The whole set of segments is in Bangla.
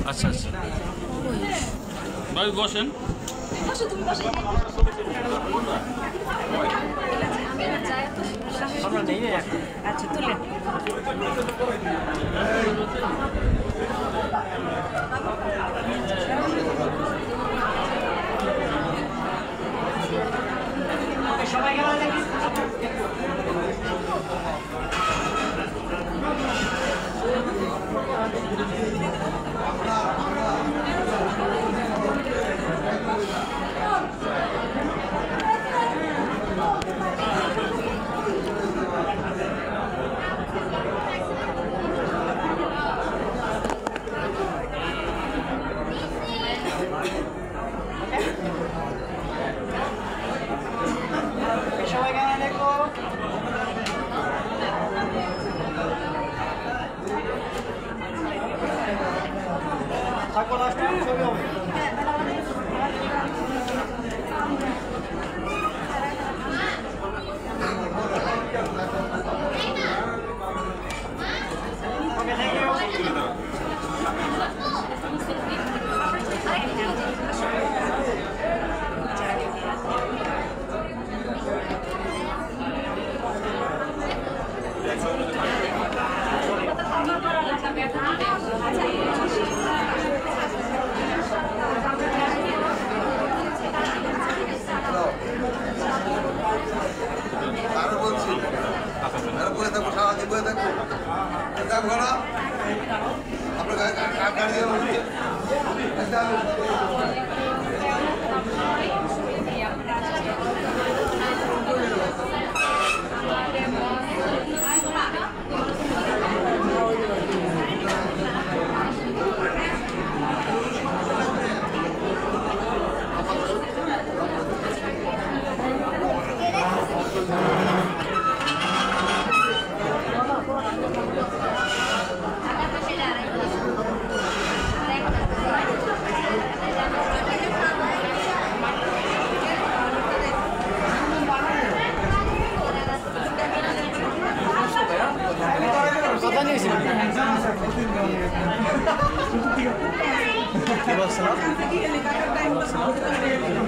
আচ্ছা আচ্ছা ভাই বসেন আচ্ছা তুলেন সবাই গেল নাকি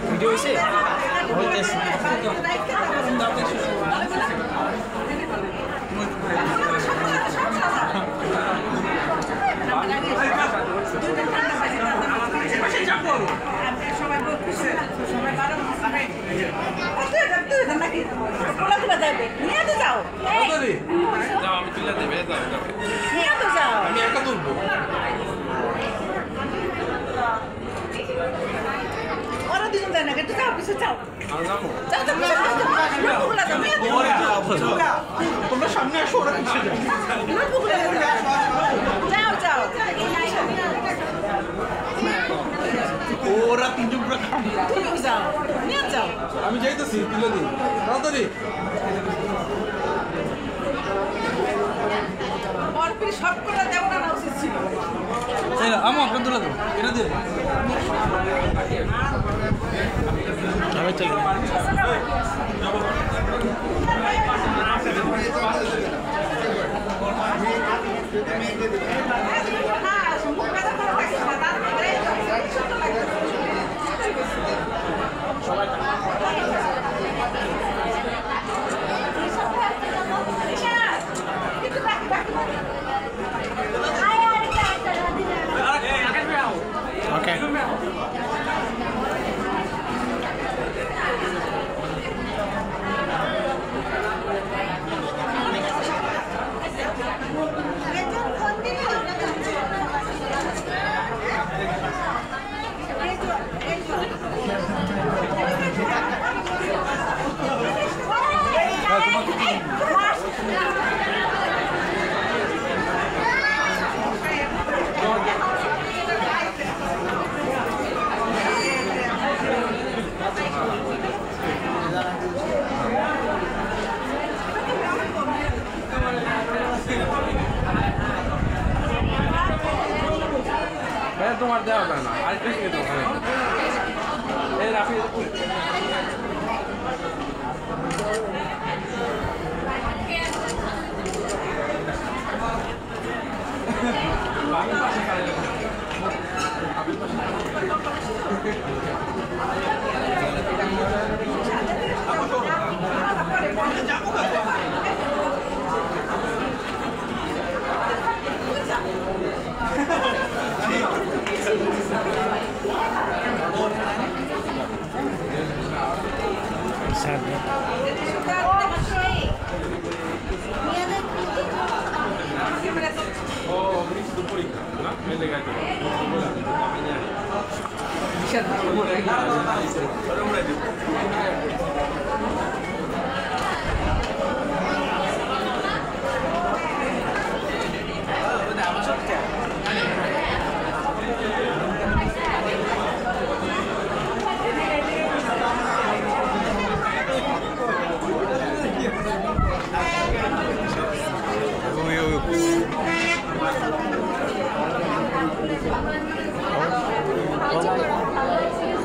ভিডিও হয়েছে আমি একা তুলবো ওরা দুজন যায় না একটু যাও পিছে যাও তোমরা সামনে আসো ওরা পিছিয়ে যাও যাও ওরা তিনজন পুরো খাবে। তুমি যাও, নিয়ে যাও। আমি যাইতেছি, তুলে দিই তাড়াতাড়ি। বরফির সব করে দেবো না উচিত ছিল। আমু আপনার তুলে দেবো, এটা দিয়ে আমি চলে Okay. তোমার দেওয়া যায় না, আরেকটা শিখে দেবো। এই রাফি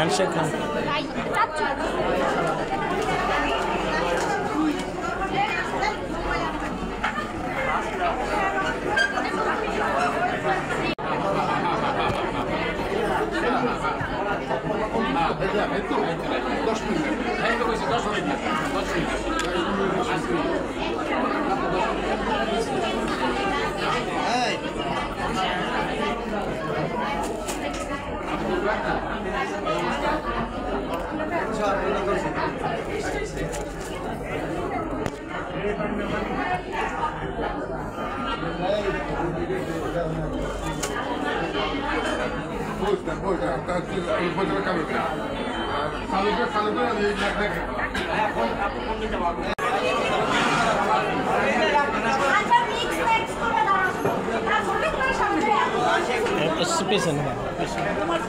Handshake.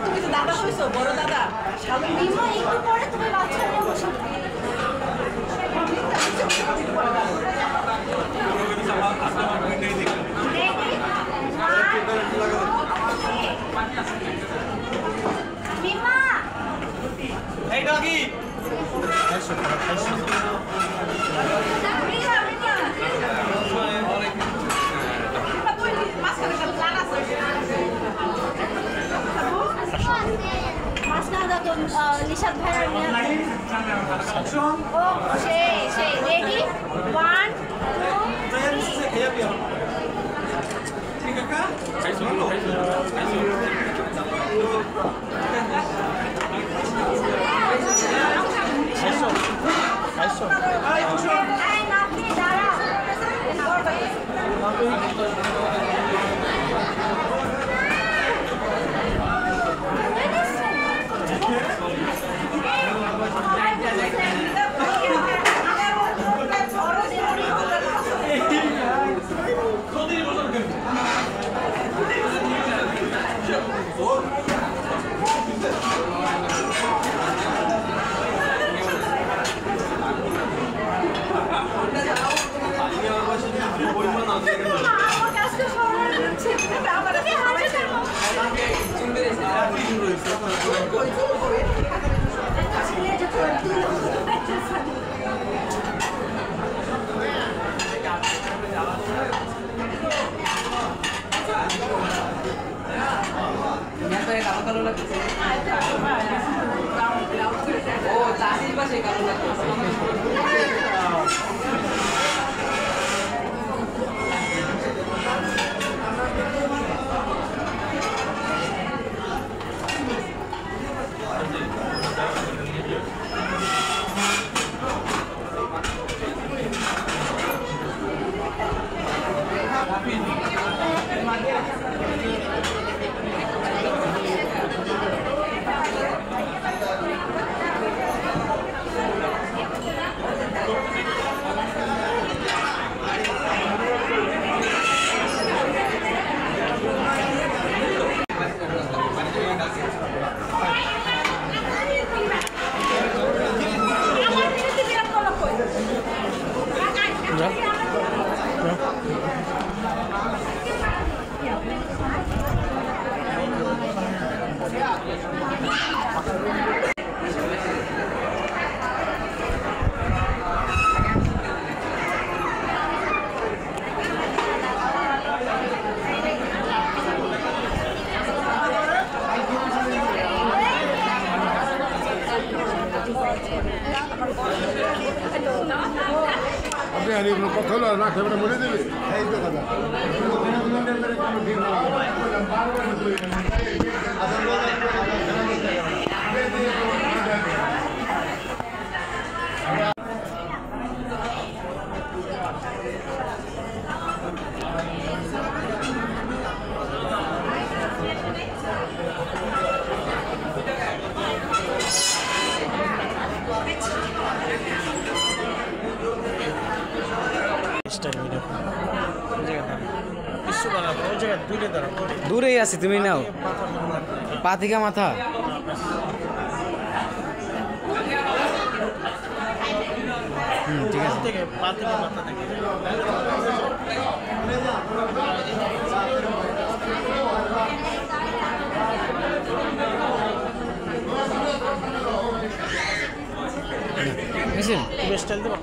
তুমি তো দাদা হয়েছো, বড় দাদা। নিমা একটু পরে তুমি বাচ্চা নিয়ে বসে নিমা এই ডগি নিশাদ ভাইয়ের ও সেই রেডি 1 Oh, আপনি আর এগুলো কথা হলো না খেয়ে বলে দেবে এই তো কথা দূরেই আছি, তুমি নাও পা থেকে মাথা। ঠিক আছে, পা থেকে মাথা থেকে স্টাইল দেবো।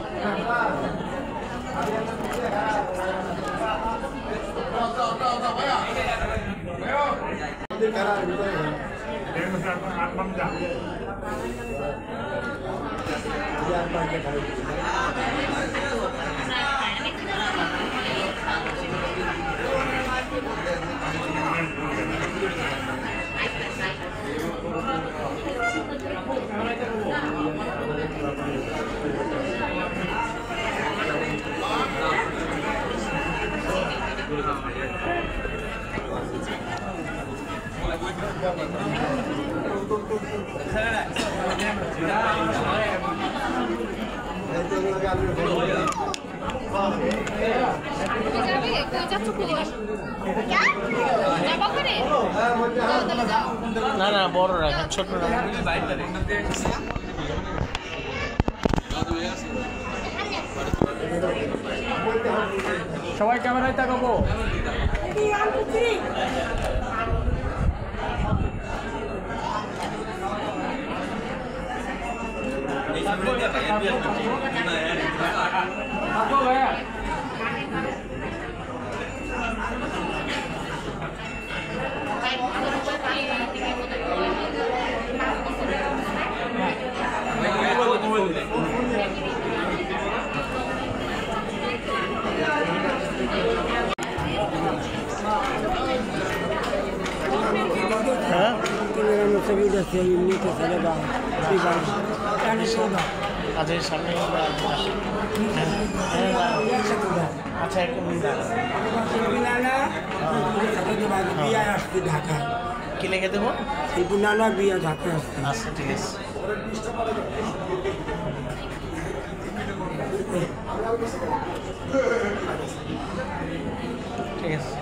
না না বড় রাখেন, ছোট সবাই ক্যামেরায় তাকাবো। আজের সামনে আচ্ছা ঢাকা কি লিখে দেবো? নানা বিয়া ঢাকা। আচ্ছা ঠিক আছে। ঠিক আছে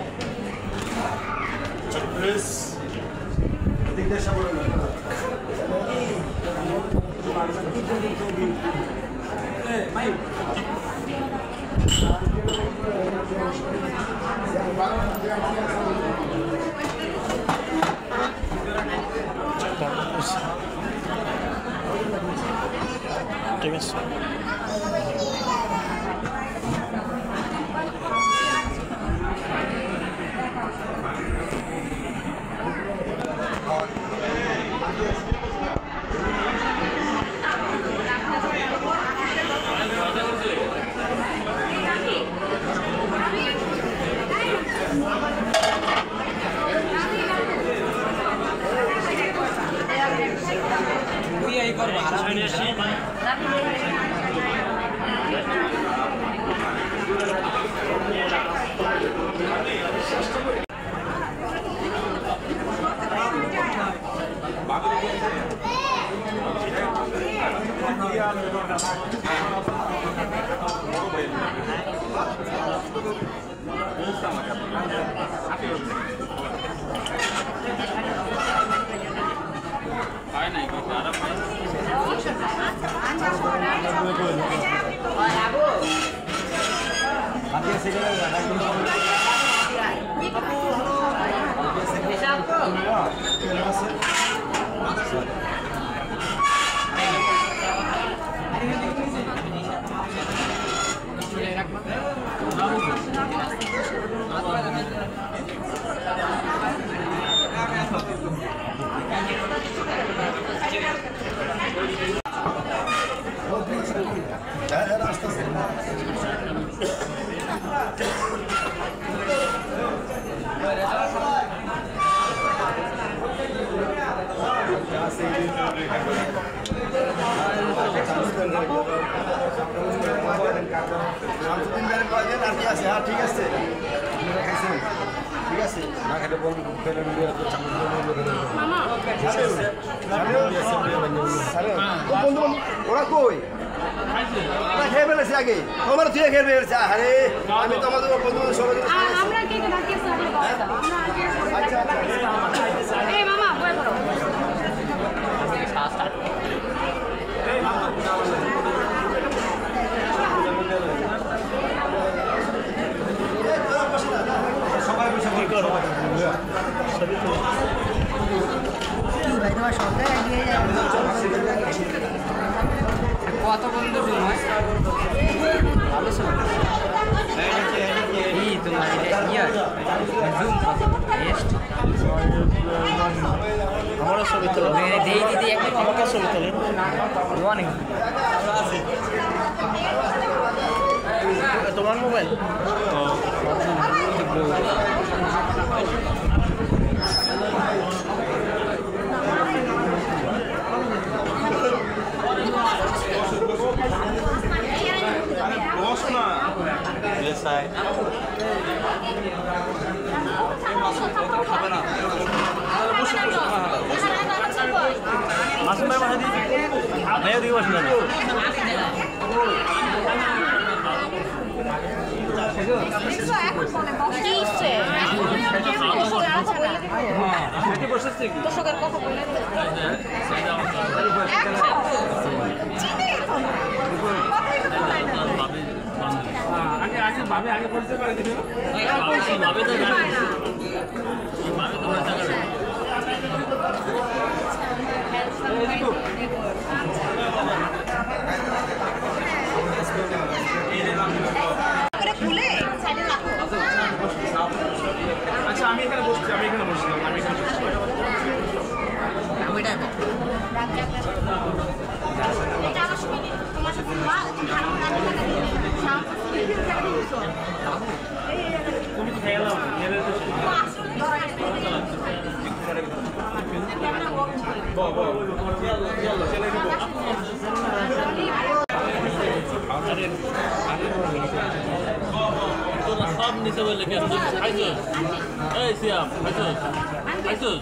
ঠিক আছে। ঠিক আছে না খেলে বল ফেলে নিয়ে বন্ধু ওরা কই খেয়ে ফেলেছে আগে তোমার তুই খেয়ে ফেলেছে আরে আমি তোমাদের বন্ধু সবাই আমরা কি বাকি আছে আমরা এই মামা বই করো সবাই বসে কি করো ভাই তোমার সবাই এগিয়ে যাবে কত পর্যন্ত জুম হয় ভালো সময় এই তোমার এটা ইয়ার জুম বেস্ট আমারও ছবি তোলো দেই দিদি একটা আমাকে ছবি তোলেন অনেক তোমার মোবাইল মাসুম ভাই বাসা দিয়েছি ভাইও দিয়ে বসে যাবে আগে বলতে পারে আচ্ছা আমি এখানে বসছি তুমি খেলাম সব নিচে বললে কেন খাইছিস এই সিয়াম খাইছিস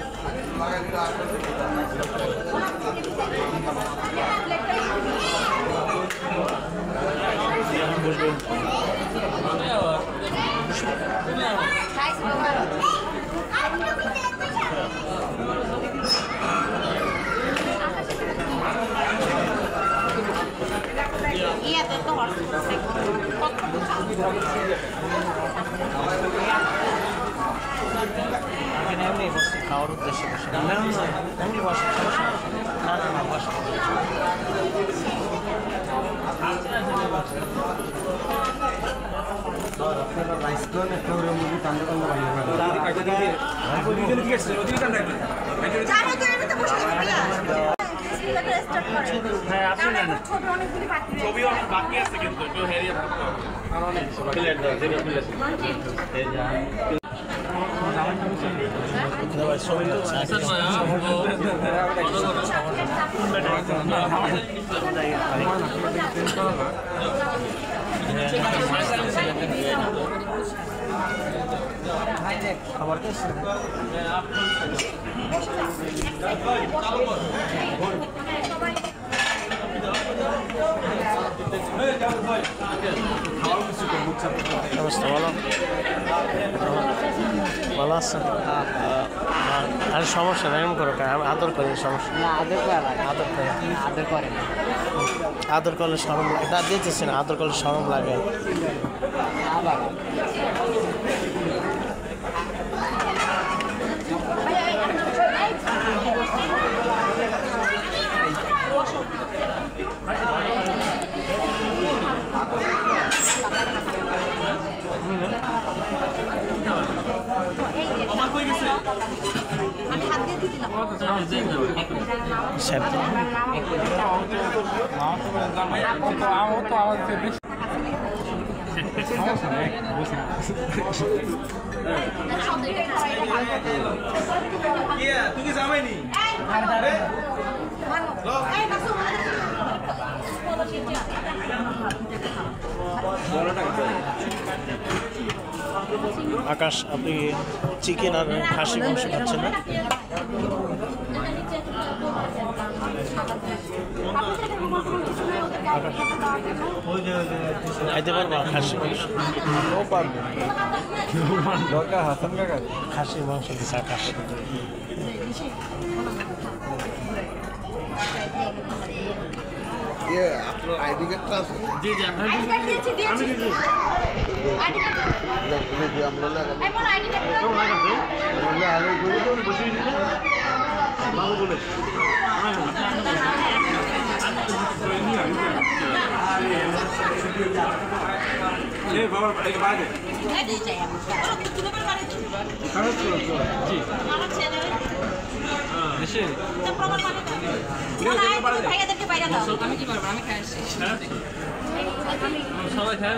খাওয়ার উদ্দেশ্যে এমনি বসে না বসে আপনারা রাইস করেন একটা মুরগি টান্ডা টান্ডা ছবি অনেক বাকি আছে কিন্তু একটু হেরিয়ে খাবার সবাই অবস্থা বলো ভালো আছে আর সমস্যা নাই এরকম করো আদর করে সমস্যা আদর করলে সরম লাগে তা দিতেছে না আদর করলে সরম লাগে আকাশ আপনি চিকেন আর খাসি মাংস খাচ্ছেন না খাইতে পারবো খাসি মাংস খাসি মাংস দিচ্ছে আকাশ আপনার আইডি কার্ডটা আছে সবাই খায়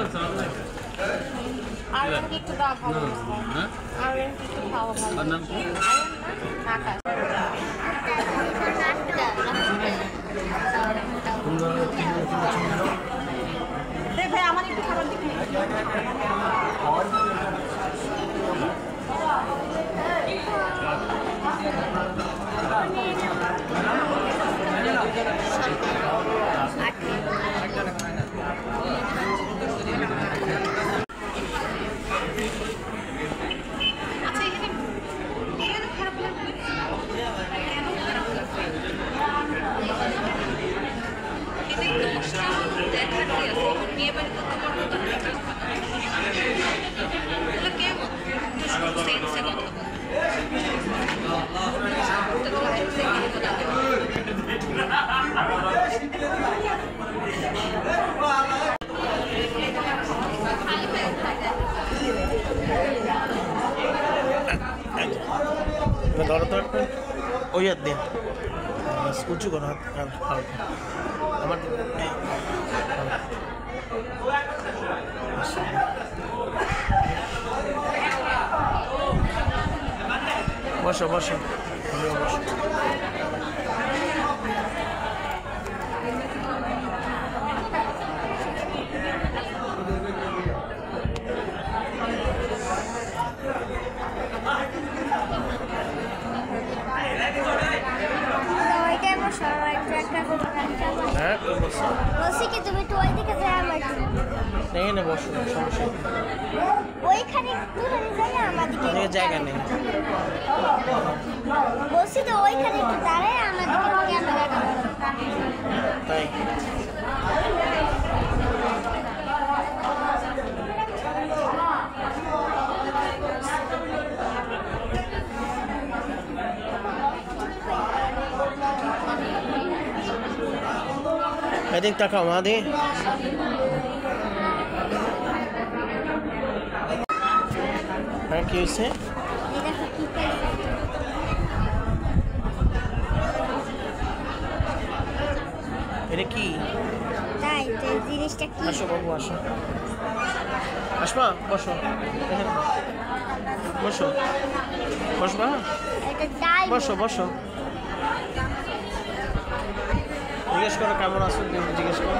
আর একটু দাও ভালো আর একটু খাওয়া ভালো নাম কি আকাশ ভাই আমার একটু খাবার দিকে ধরো তো একটা ওই হাত দিয়ে উঁচু করো হাত আমার বসো বসো বসো বলছি কি তুমি তো ওইদিকে যাই আমার নেই না বসো সমস্যা ওইখানে দূরে যাই আমাদেরকে জায়গা নেই বলছি তো ওইখানে একটু দাঁড়ায় আমাদেরকে ক্যামেরাটা তাই এদিক তাকাও মাদি হ্যাঁ কি হয়েছে এটা কি তাই তো জিনিসটা কি আসো বাবু আসো আসবা বসো বসো বসবা এটা ডাই বসো বসো জিজ্ঞেস করো কেমন আছো জিজ্ঞেস করো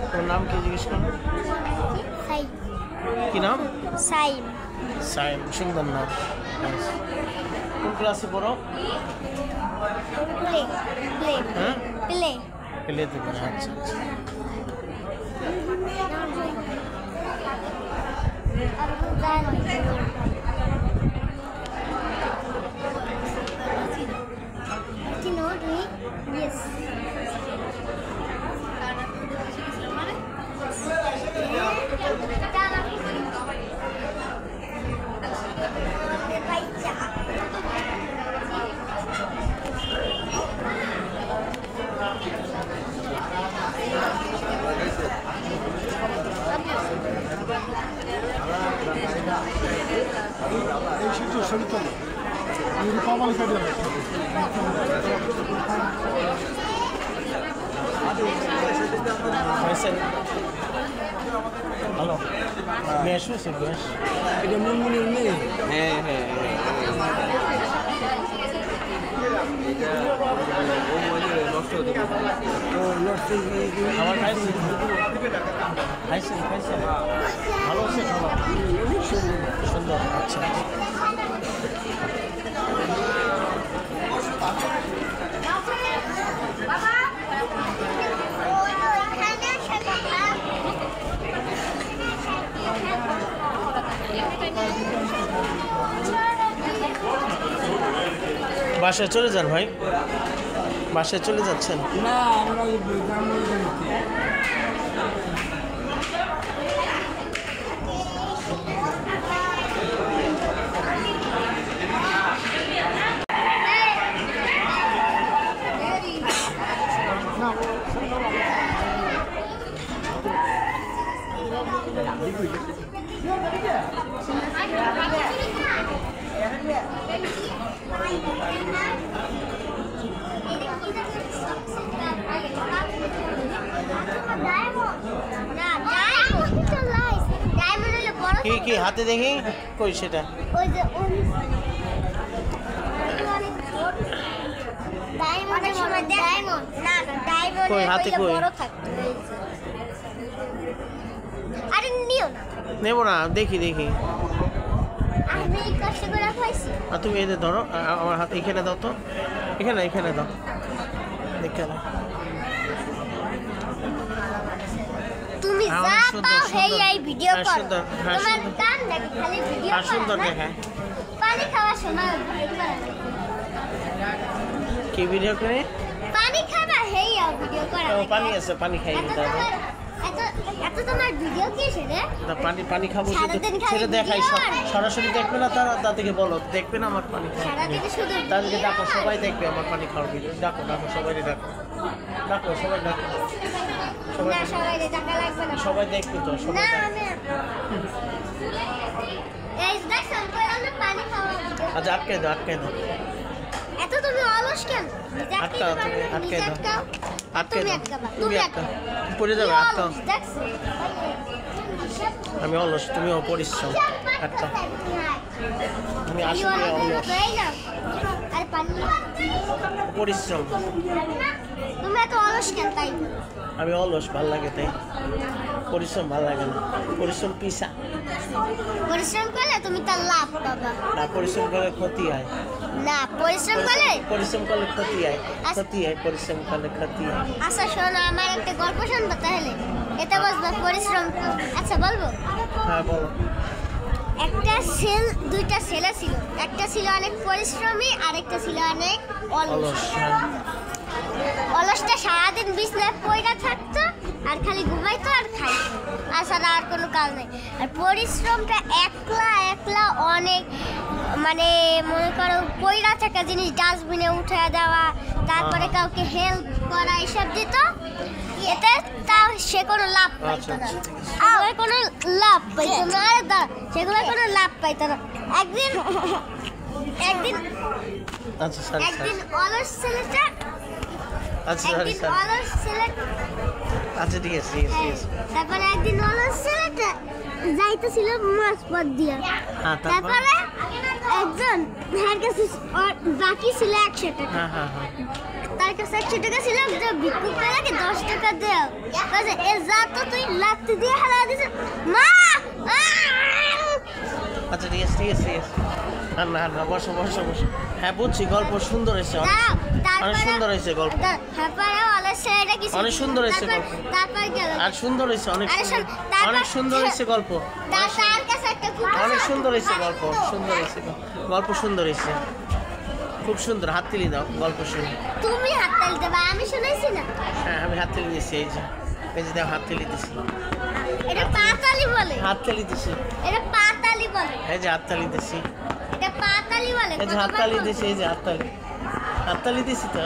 তোমার নাম কি জিজ্ঞেস করো সাইম কি নাম সাইম সাইম সুন্দর নাম কোন ক্লাসে পড়ো প্লে প্লে হ্যাঁ প্লে লেতে পারে। আচ্ছা আচ্ছা Yes. এই শীত শরীর তো কমাল কাটে হ্যালো বেশ হয়েছে বেশ এটা মুনমুনির মেয়ে। হ্যাঁ হ্যাঁ নষ্ট হতে পারে। ও নর্সিং আমার খাইছেন খাইছেন খাইছেন ভালো আছে খাবার সুন্দর আচ্ছা বাসায় চলে যান ভাই বাসায় চলে যাচ্ছেন না আমরা গ্রাম কি কি হাতে দেখি কই সেটা কই হাতে কই আরে নিও না নেব না দেখি দেখি আমি কষ্ট করে পাইছি আর তুমি এই যে ধরো আমার হাতে এখানে দাও তো এখানে এখানে দাও এখানে তুমি হ্যাঁ, যা সুন্দর, পাও সুন্দর। হেই এই ভিডিও হ্যাঁ, করো সুন্দর, হ্যাঁ, তোমার সুন্দর। কান দেখে খালি ভিডিও আর সুন্দর দেখায় পানি খাওয়ার সময় কি ভিডিও করে পানি খাবা হেই ভিডিও করা ও, পানি আছে পানি খাই এত দাও তোমার এত এত তোমার ভিডিও কি সেটা না পানি পানি খাবো শুধু সারাদিন খালি সেটা দেখাই ভিডিও আর- সরাসরি দেখবে না তারা তাদেরকে বলো দেখবে না আমার পানি খাওয়া সারাদিন শুধু তাদেরকে ভিডিও ডাকো আর- সবাই দেখবে আমার পানি খাওয়ার ভিডিও ডাকো ডাকো সবাই ডাকো ডাকো সবাই ডাকো সবাই না সবাই টাকা লাগবে না সবাই দেখবে তো সবাই না ডাকো। আমি এই দেখ সম্পূর্ণ আমরা পানি খাওয়া ভিডিও আচ্ছা আটকে দাও এত তুমি অলস কেন নিজে আটকাও আটকাতে তুমি পারো না, আটকে নিজে দাও আটকাও। আটকে তুমি দাও আটকাবা, তুমি তুমি আটকাও আটকাও। পড়ে যাবে কি আটকাও অলস, দেখছো? আমি অলস তুমিও পরিশ্রম আটকাও আমি কি আসলে অলস, অলস এই না। আরে পানি পরিশ্রম তুমি এত অলস কেন তাই আমি অলস ভাল লাগে তাই পরিশ্রম ভাল লাগে না পরিশ্রম পিসা পরিশ্রম করলে তুমি তার লাভ পাবা না পরিশ্রম করলে ক্ষতি হয় না পরিশ্রম করলে পরিশ্রম করলে ক্ষতি হয় পরিশ্রম করলে ক্ষতি হয় আচ্ছা শোনো আমার একটা গল্প শুনবো তাহলে এটা বলবো পরিশ্রম কি। আচ্ছা বলবো হ্যাঁ বলো দুইটা ছেলে ছিল একটা ছিল অনেক পরিশ্রমী আর একটা ছিল অনেক অলস অলস হ্যাঁ অলসটা সারাদিন বিছনায় পড়ে থাকতো আর খালি ঘুমাইতো আর খাইতো আসলে আর কোনো কাজ নেই আর পরিশ্রমটা একলা একলা অনেক মানে মনে করো পয়রা থাকা জিনিস ডাস্টবিনে উঠে দেওয়া তারপরে কাউকে হেল্প করা এসব দিত এতে তাও সে কোনো লাভ পাইতো না আর কোনো লাভ পাইতো না আর সেগুলো কোনো লাভ পাইতো না একদিন আচ্ছা সরি একদিন অলস ছেলেটা আচ্ছা সরি একদিন সরি অলস ছেলেটা আচ্ছা ঠিক আছে তারপরে একদিন অলস ছেলেটা যাইতেছিল মাছ পথ দিয়ে হ্যাঁ তারপর তারপরে একজন তার কাছে বাকি ছিল 100 টাকা হ্যাঁ হ্যাঁ হ্যাঁ তার কাছে 100 টাকা ছিল যে ভিক্ষুক পেলাকে 10 টাকা দেও কাজে এ যা তো তুই লাত্তি দিয়ে হারা দিছ মা আচ্ছা ঠিক আছে না না বসো বসো বসো হ্যাঁ বুঝছি গল্প সুন্দর হয়েছে অনেক সুন্দর হয়েছে গল্প অনেক সুন্দর হয়েছে গল্প আর সুন্দর হয়েছে অনেক অনেক সুন্দর হয়েছে গল্প অনেক সুন্দর হয়েছে গল্প সুন্দর হয়েছে গল্প সুন্দর হয়েছে খুব সুন্দর হাততালি দাও গল্প শুনে তুমি হাততালি দেবা আমি শুনেছি না হ্যাঁ আমি হাততালি দিয়েছি এই যে দাও হাততালি দিয়েছি এটা পাতালি বলে হাততালি দিয়েছি এটা পাতালি বলে এই যে হাততালি দিয়েছি এটা পাতালি বলে এই যে হাততালি দিয়েছি এই যে হাততালি দিয়েছি তো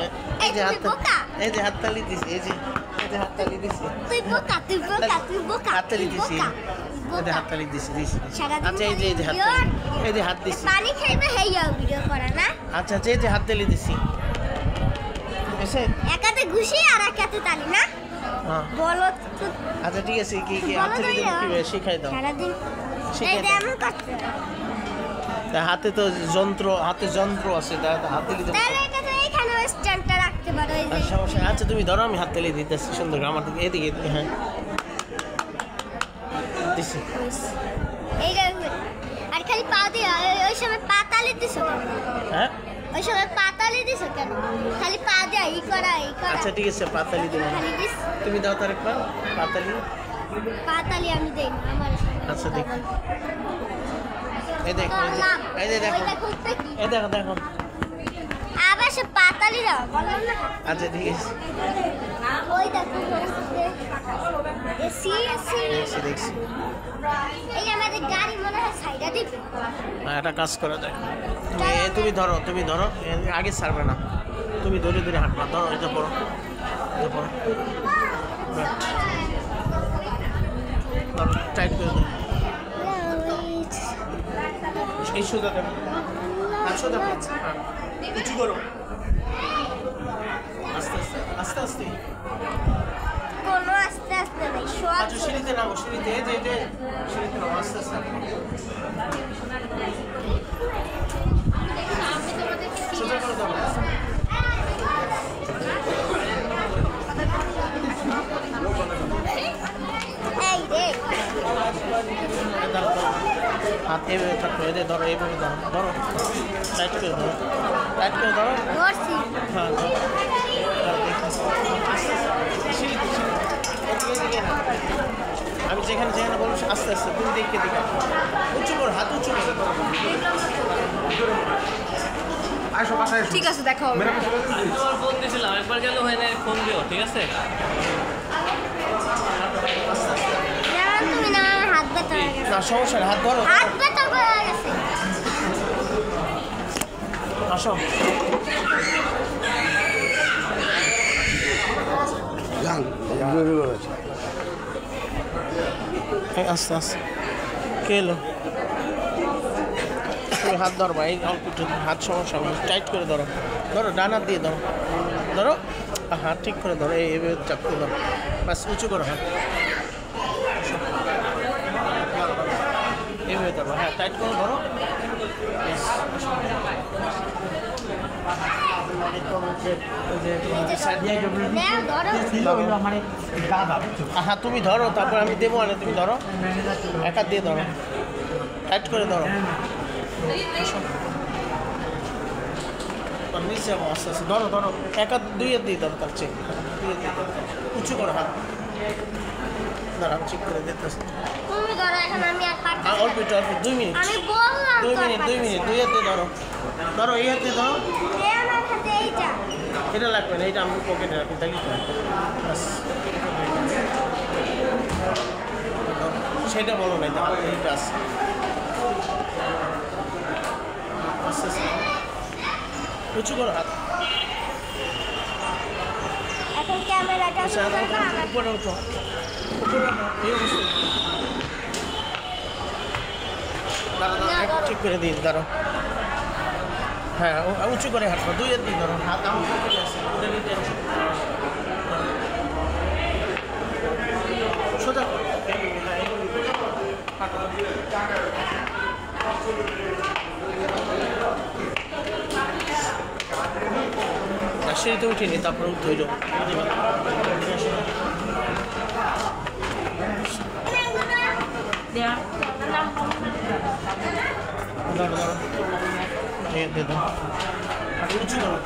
এই যে হাততালি দিয়েছি এই যে হাততালি দিয়েছি তুই বোকা হাততালি দিয়েছি এই যে হাততালি দিয়েছি আচ্ছা এই যে হাত দিয়েছি পানি খাইবে হেইয়া ভিডিও করা না আচ্ছা এই যে হাততালি দিয়েছি এসে একাতে ঘুষি আর একাতে তালি না হ্যাঁ বলো আচ্ছা ঠিক আছে কি হাততালি দিলে কিভাবে শিখাই দাও সারাদিন এই যে এমন করতে হাতে তো যন্ত্র আছে হাততালি দিতে তাহলে এটা তো এইখানে স্ট্যান্ডটা রাখতে পারো এই যে সমস্যা আচ্ছা তুমি ধরো আমি হাততালি দিতেছি সুন্দর আমার দিকে এদিকে হ্যাঁ দিছি এই আর খালি পা দিয়ে ওই সময় পাতালি দিছো হ্যাঁ ওই সময় পাতালি দিছো কেন খালি পা দিয়ে এই করা আচ্ছা ঠিক আছে পাতালি দিলাম খালি দিস তুমি দাও তার একবার পাতালি আমি দেই না আমার আচ্ছা দেখো এই দেখো এই দেখো আবার সে পাতালি দাও বললাম না আচ্ছা ঠিক আছে ওই দেখো এসি দেখছি এই আমাদের গাড়ি মনে হয় সাইডা দিবে একটা কাজ করা যায় তুমি ধরো আগে ছাড়বে না তুমি ধরে হাঁটবা ধরো এটা পড়ো টাইট করে দাও এই সোজা দেবো উঁচু করো আস্তে কোনো আস্তে নাই সব আচ্ছা সিঁড়িতে নামো সিঁড়িতে সিঁড়িতে নামো আস্তে সোজা করে দাও এই রে হাত এভাবে থাকবে এদের ধরো এইভাবে ধরো টাইট করে ধরো ধরছি হ্যাঁ আমি যেখানে বলবো আস্তে তুমি দেখে উঁচু করো হাত উঁচু করে ঠিক আছে দেখা হবে তোমার ফোন দিয়েছিলাম একবার গেল হয় না ফোন দিও ঠিক আছে তুমি না আমার হাত ব্যথা হয়ে গেছে না সমস্যা হাত ধরো হাত ব্যথা হয়ে গেছে আসো আস্তে কে এলো তুমি হাত ধরবা এই অল্প হাত সমস্যা টাইট করে ধরো ডান হাত দিয়ে ধরো হাত ঠিক করে ধরো এইভাবে চাপ করে ধরো বাস উঁচু করো হাত এইভাবে ধরো হ্যাঁ টাইট করে ধরো হ্যাঁ তুমি ধরো তারপর আমি দেবো না তুমি ধরো এক হাত দিয়ে ধরো টাইট করে ধরো নিচে আস্তে ধরো এক হাত দুই হাত দিয়ে ধরো তার চেক উঁচু করো হাত দাঁড়াও চেক করে দিতেছি তুমি ধরো এখন আমি আর পারছি অল্প 2 মিনিট আমি বললাম 2 মিনিট দুই হাতে ধরো এই হাতে ধরো আমার হাতে এইটা এটা লাগবে না এটা আমি পকেটে রাখি তাই সেটা বলো না এইটা আছে উঁচু করো হাত এখন ক্যামেরাটা উপরে উঠো ঠিক করে দিন ধরো হ্যাঁ উঁচু করে হাঁটবো দুই হাত দিন ধরো হাত আমার পকেটে আছে ওটা নিতে সোজা সিঁড়িতে উঠিনি তারপরে উঠতে হইল দাঁড়ো দে দাও উঁচু করো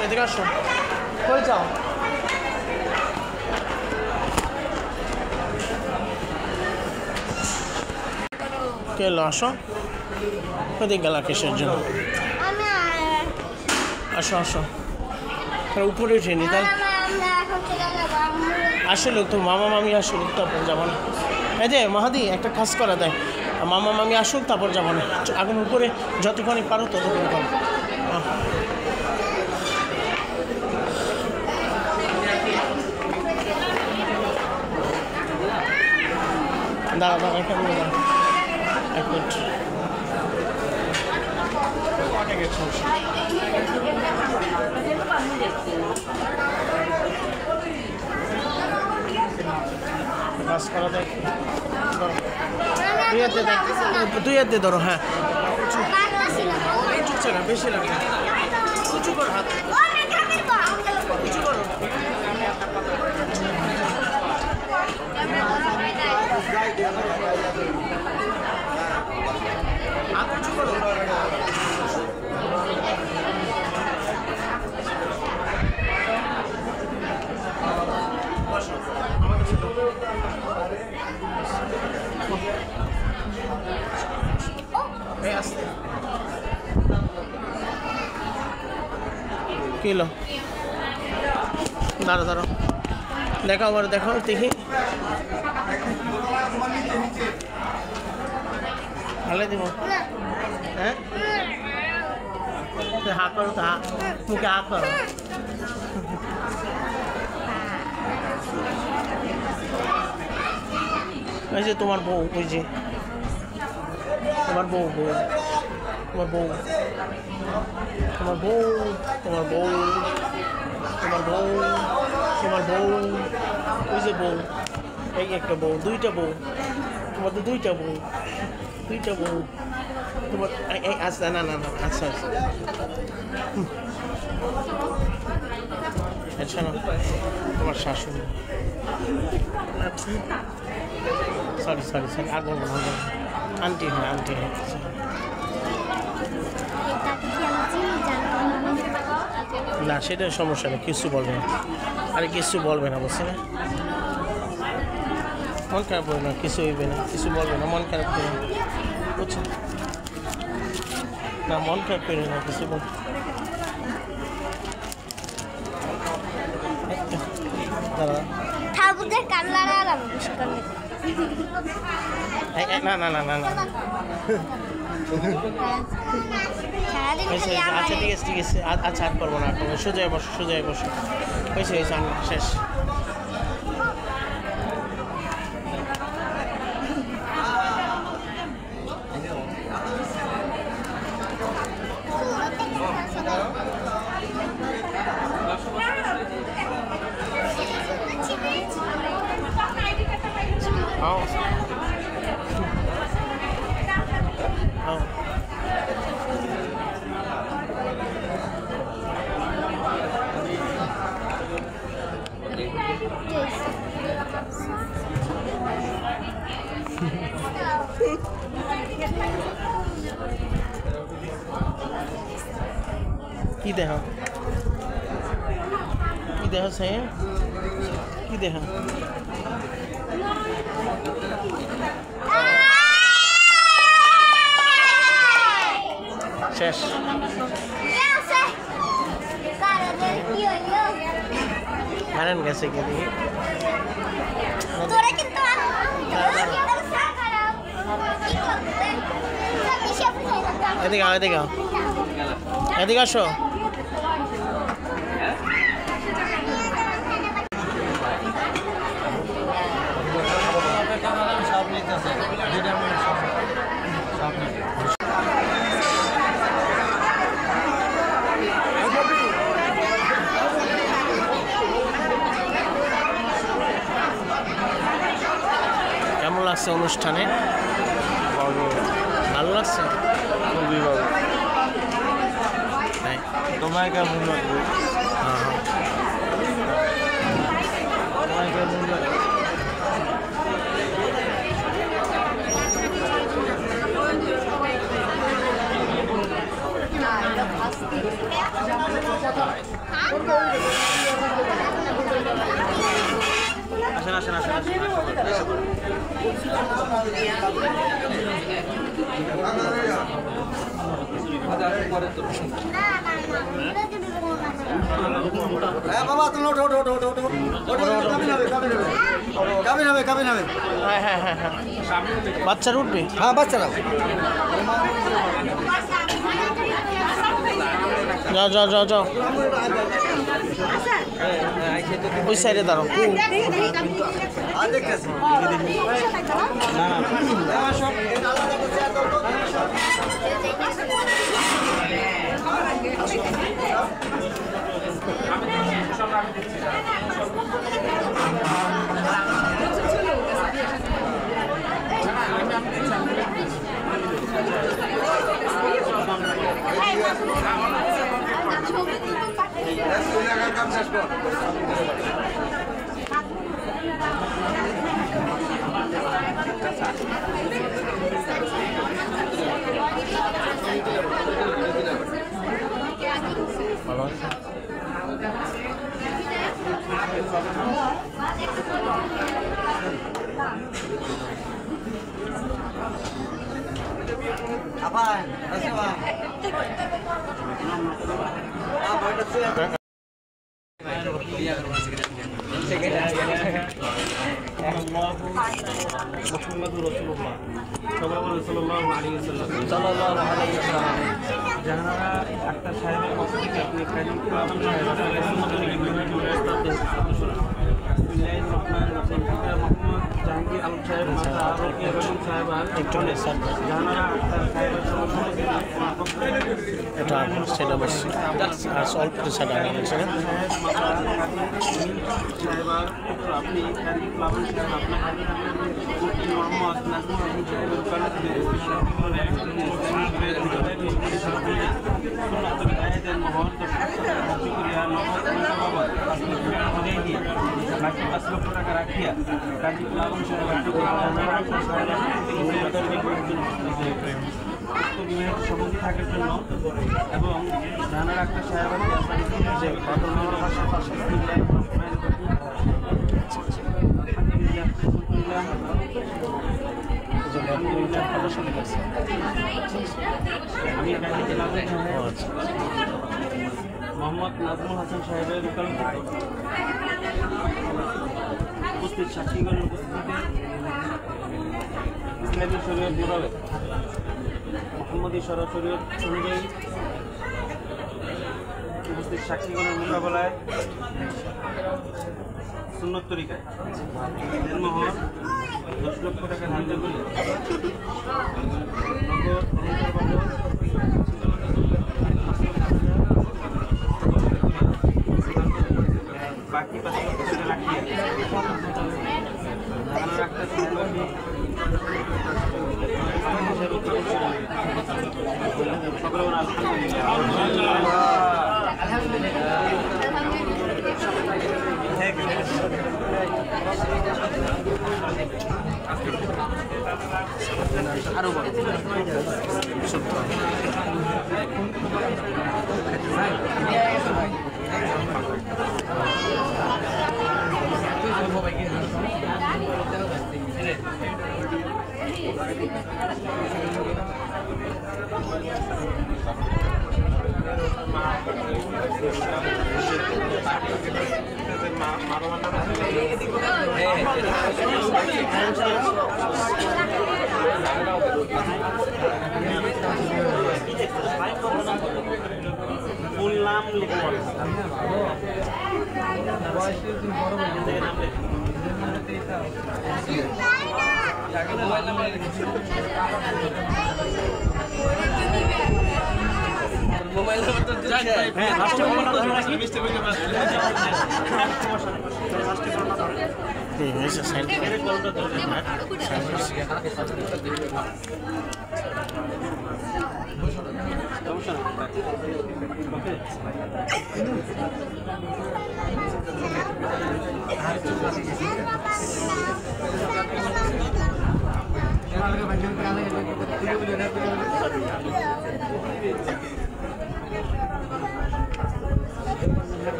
এদিকে আসো কই যাও কে এলো আসো ওদিকে গেলা কিসের জন্য আসো আসো উপরে উঠে নি তাহলে আসলে তো মামা মামি আসুক তারপর যাবো না এই যে মাহাদি একটা কাজ করা দেয় মামা মামি আসুক তারপর যাবো না এখন উপরে যতক্ষণই পারো ততক্ষণ করো দাঁড়া দাঁড়া এখানে দাঁড়া এক মিনিট কাজ করা দেয় দুই হাত দিয়ে ধরো হ্যাঁ উঁচু না বেশি লাগে উঁচু করো হাত উঁচু করো হাত উঁচু করো কিলো দাঁড়ো দাঁড়ো দেখো আবার দেখো দেখি ভালো দিব হ্যাঁ হা করো তো মুখে হা করো ওই যে তোমার বউ ওই যে তোমার বউ বউ তোমার বউ তোমার বউ তোমার বউ তোমার বউ তোমার বউ ওই যে বউ এই একটা বউ দুইটা বউ তোমাদের দুইটা বউ তোমার এই আচ্ছা না না না আচ্ছা আচ্ছা না তোমার শাশুড়ি সরি সরি সরি আর বলবো না আন্টি হ্যাঁ আন্টি হ্যাঁ না সেটা সমস্যা নেই কিছু বলবে না আরে কিছু বলবে না বলছে না মন খারাপ করবে না কিছু হইবে না কিছু বলবে না মন খারাপ করে না বুঝছো না মন খারাপ করে না কিছু বল দাদা ঠাকুরদের কান্নার আরাম না না না না না আচ্ছা ঠিক আছে ঠিক আছে আচ্ছা আর করবো না সোজায় বসো সোজায় বসো হয়েছে হয়েছে শেষ কি দেহ সে কি দেহ শেষ কারেন্ট গেছে কি দেখি এদিকে আও এদিকে আও এদিকে আসো কেমন লাগছে অনুষ্ঠানে ভালো লাগছে খুবই ভালো তোমায় কেমন লাগবে? তোমায় কেমন লাগবে? আসেন আসেন আসেন বাবা তুমি ওঠো ওঠো ওঠো ওঠো কাবিন হবে হ্যাঁ হ্যাঁ হ্যাঁ হ্যাঁ বাচ্চারা উঠবে? হ্যাঁ বাচ্চারা যাও যাও যাও যাও ওই সাইডে দাঁড়াও। যারা আক্তার সাহেবের পক্ষ থেকে আপনি জাহাঙ্গীর আলম সাহেব এটা সেটা বসছে আর অল্প সেটা আপনি মোহাম্মদ নাজমুল বাকি 5 লক্ষ টাকা রাখিয়া সম্মতি থাকার জন্য এবং জানার একটা সাহেবাকে মোহাম্মদ নাজমুল হাসান সাহেবের উপস্থিত সাক্ষীগণের উপস্থিতিতে ইসলামী শরীয়ত মোতাবেক মোহাম্মদী শরীয়ত অনুযায়ী উপস্থিত সাক্ষীগণের মোকাবেলায় সুন্নত তরিকায় দেনমোহর 10 লক্ষ টাকা ধার্য করে নগদ বাকি 5 লক্ষ টাকা রাখিয়ে আরো বড় ফুল নাম লিখে মোবাইল নাম্বার তো হ্যাঁ লাস্টে মোবাইলটা জোড়া মিস্টেক হইতে পারে এসে সাইড এর কলটা ধরে সমস্যা না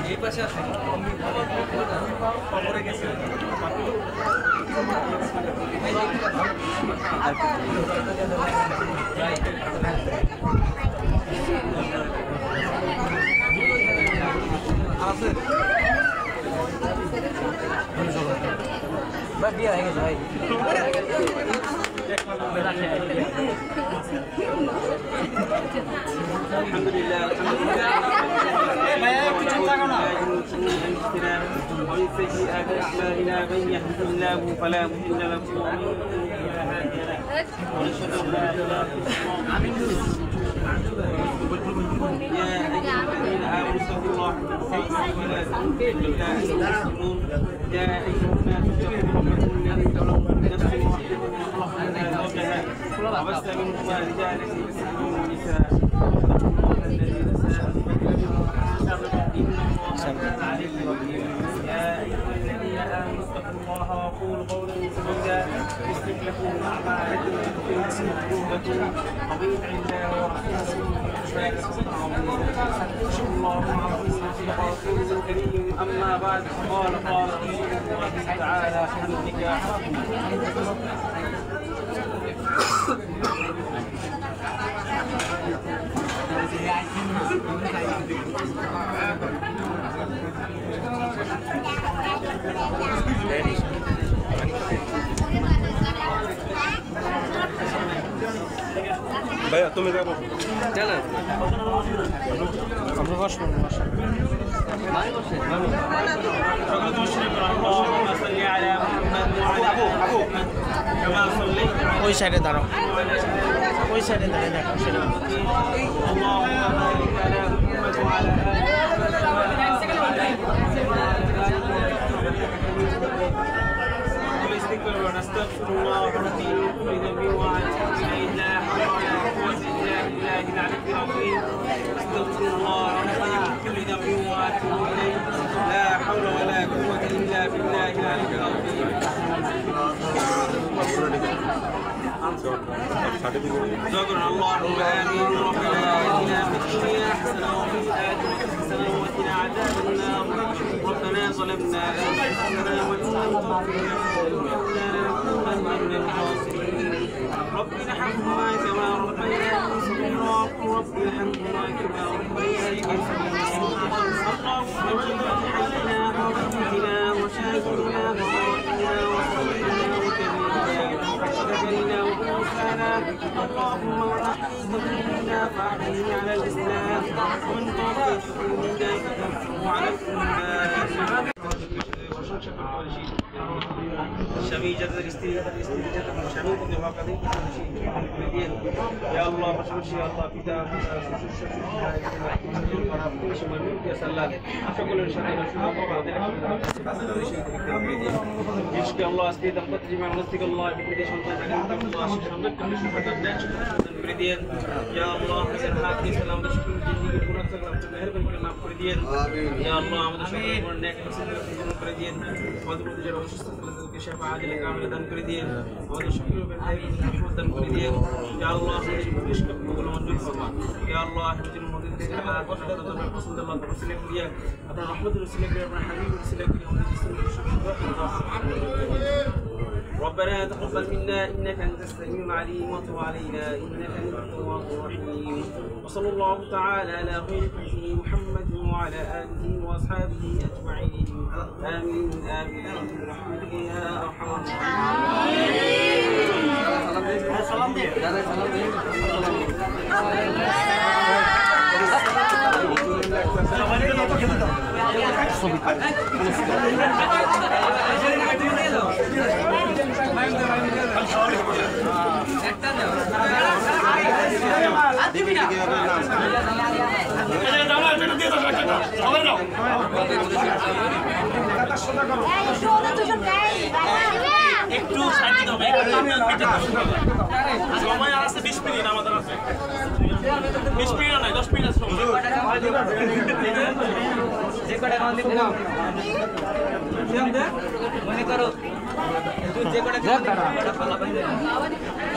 এই পাশে আসুন খবরে গেছে ভাই বিয়ে হয়ে গেছে ভাই আলহামদুলিল্লাহ ومن سيئات أعمالنا من يهده الله فلا مضل له ومن يضلل فلا هادي له ونشهد أن لا إله إلا الله يا أيها الذين آمنوا اتقوا الله ولا تموتن إلا وأنتم مسلمون يا أيها الناس اتقوا ربكم الذي خلقكم من نفس واحدة وخلق منها زوجها وبث منهما رجالا كثيرا ونساء يا أيها الذين آمنوا اتقوا الله وقولوا قولا سديدا يصلح لكم أعمالكم ويغفر لكم ذنوبكم ومن يطع الله ورسوله فقد فاز فوزا الله العظيم صدق رسوله الكريم أما بعد قال رسول الله تعالى حمدك يا ভাইয়া তুমি যাবো চলো আমরা বসবো ভাই বসে ওই সাইডে দাঁড়াও ওই সাইডে দাঁড়িয়ে দেখো সেটা ونستغفر الله ونتوب إليه ونعوذ بالله لا حول ولا قوة إلا بالله العلي العظيم نستغفر الله ونتوب من كل ذنب ونتوب إليه لا حول ولا قوة إلا بالله العلي العظيم ذكر اللهم آمين ربنا آتنا في الدنيا حسنة وفي الآخرة حسنة وقنا عذاب النار ربنا ظلمنا أنفسنا وإن لم تغفر لنا لنكونن من الخاسرين رب ارحمهما كما ربياني صغيرا رب ارحمهما كما ربياني صغيرا اللهم اجعل حينا وميتنا وشاهدنا وغائبنا وصغيرنا وكبيرنا وذكرنا وانثانا اللهم واحيي منا فاحيي على الاسلام ومن توفيت منا فتوفه على الايمان স্বামী যাদের স্ত্রী তাদের স্ত্রী যাদের স্বামী কিন্তু হকাদি দিয়ে ইয়া আল্লাহ পাশাপাশি আল্লাহ পিতা সকলের সাথে ইশকে আল্লাহ আজকে দম্পতি জীবন নস্তিক আল্লাহ বিপরীতে সন্তান করে দিয়ে ইয়া আল্লাহ হাজার হাত দিয়ে সালাম দশকুল জিন্দিগি পুরো সালাম মেহেরবানি করে মাফ করে দিয়ে ইয়া আল্লাহ আমাদের সকলের উপর নেক হাসিল করে দিয়ে আমাদের প্রতি যারা অসুস্থ তাদেরকে শেফা আদিলে কামিল দান করে দিয়ে আমাদের সকলের উপর রহমত দান করে দিয়ে ইয়া আল্লাহ আমাদের ইশকে কবুল মঞ্জুর ফরমা ইয়া আল্লাহ আমাদের মধ্যে থেকে আপনার পছন্দ আল্লাহ রাসূল করিয়া আপনার রহমতুর রাসূল করিয়া আপনার হাবিবুর রাসূল করিয়া আমাদের ربنا تقبل منا انك انت السميع العليم وتب علينا انك انت التواب الرحيم وصلى الله تعالى على خير خلقه محمد وعلى اله واصحابه اجمعين امين امين برحمتك يا ارحم الراحمين সাইড দিতে হবে সময় আছে 20 মিনিট আমাদের আছে 20 মিনিট না 10 মিনিট সময় যে কটা গান দিব মনে করো যে কটা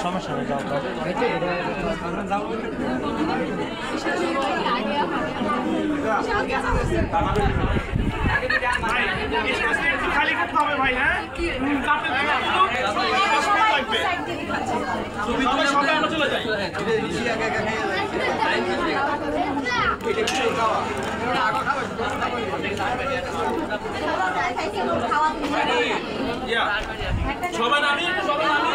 সমস্যা নেই যাও খালি করতে হবে ভাই হ্যাঁ সবাই আমরা চলে যাই সবাই নামি সবাই নামি